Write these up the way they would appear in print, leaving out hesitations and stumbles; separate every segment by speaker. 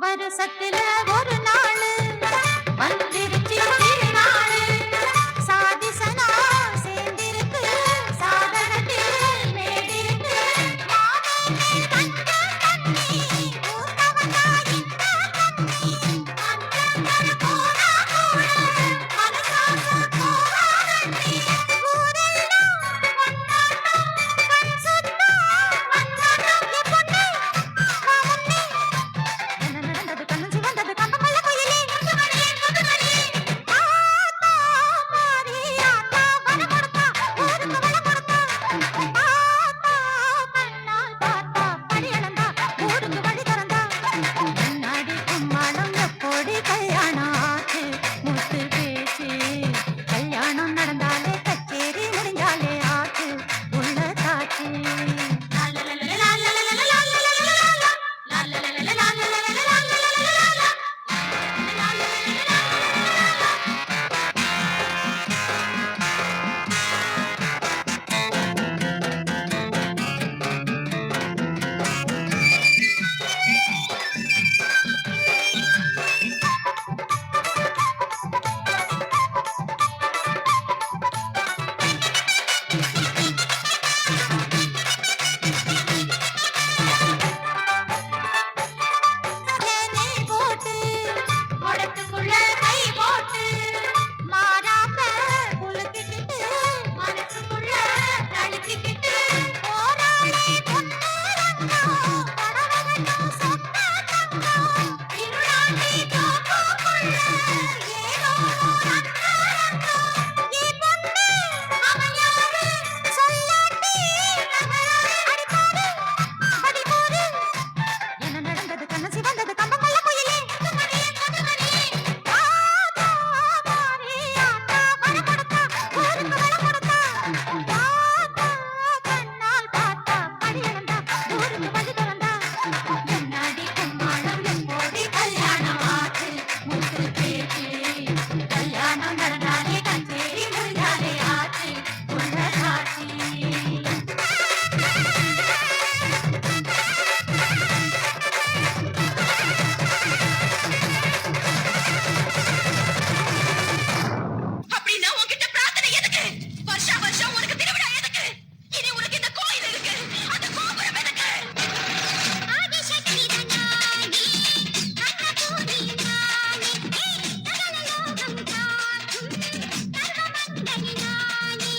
Speaker 1: வருஷத்துல ஒரு நாளு வந்திருச்சு திருநாளு சாதிசனா சேர்ந்திருக்கு சாதனத்தில் மேடிருக்கு மாமேலே மஞ்சள் தண்ணி ஊத்தவனா இந்த தண்ணி மஞ்சள் போனா கூட மனசாச போராடண்ணி ஊரெல்லாம் ஒன்னாட்டம் கண் சுத்தா வந்தாட்டம் பொண்ணு மாமன்னி என்ன நடந்தது கண்ணன் சிவந்தது கம்பமல்ல கோயிலே முத்துமணியே ஆத்தா மாரி ஆத்தா வர கொடுத்தா ஊருக்கு வள கொடுத்தா ஆத்தா கண்ணால் பார்த்தா படி அளந்தா ஊருக்கு வழி திறந்தா கண்ணாடி கும்மாளம் எப்போடி கல்யாணம் ஆச்சு முத்து பேச்சு கல்யாணம் நடந்தாலே கச்சேரி முடிஞ்சாலே ஆச்சு உள்ள காட்சி தேனே போட்டு முடத்துக்குள்ள கை போட்டு மாறாப்ப குலுக்கிக்கிட்டு மனசுக்குள்ள தழுக்கிக்கிட்டு போராளி பொண்ணு ரங்கம் படவகட்டும் சொக்க தங்கம் இருளாண்டி தோப்புக்குள்ள ஏதோ ரங்கம் நீ பொண்ணு அவன் யாரு சொல்லாட்டி நகராறு அடிப்பாரு படிப்பாரு என்ன நடந்தது கண்ண சிவந்தது கம்பமல்ல கோயிலே முத்துமணியே ஆத்தா மாரி ஆத்தா வர கொடுத்தா ஊருக்கு வள கொடுத்தா ஆத்தா கண்ணால் பார்த்தா படி அளந்தா ஊருக்கு வழி திறந்தா கண்ணாடி கும்மாளம் எப்போடி கல்யாணம் ஆச்சு முத்து பேச்சு கல்யாணம் நடந்தாலே கச்சேரி முடிஞ்சாலே ஆச்சு உள்ள காட்சி
Speaker 2: அப்படின்னா உன்கிட்ட பிரார்த்தனை எதுக்கு? வருஷம் வருஷம் உனக்கு திருவிழா எதுக்கு? இனி உனக்கு இந்த கோயில் இருக்கு, அந்த கோபுரம் எதுக்கு?
Speaker 1: ஆதிசக்தி தன்னானே அன்னபூரி நானே சகல லோகம் காக்கும் சர்வமங்கலி நானே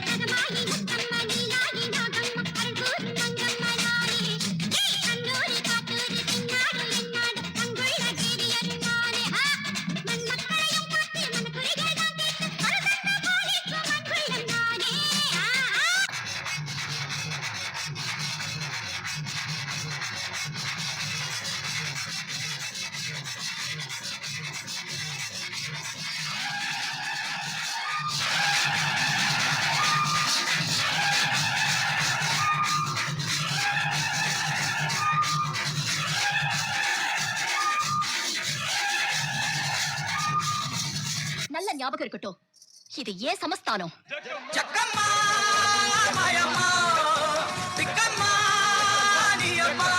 Speaker 1: நகமாயி முத்தம்ம நீலாயி நாகம்மா அருள்கூர் மங்கம்மா நானே கண்ணூரி காட்டூரி பின்னாடு என்னாடு அங்குள்ள தேவியரு நானே மண்மக்களையும் காத்து மனக்குறைகள் தான் தீர்த்து அருகந்த போலிக்கும் அன்புள்ளம் நானே
Speaker 2: நல்ல ஞாபகம் இருக்கட்டும். இது ஏன் சமஸ்தானம்.
Speaker 3: చక్కమ్మా మాయమ్మా తిక్కమ్మా నీయమ్మా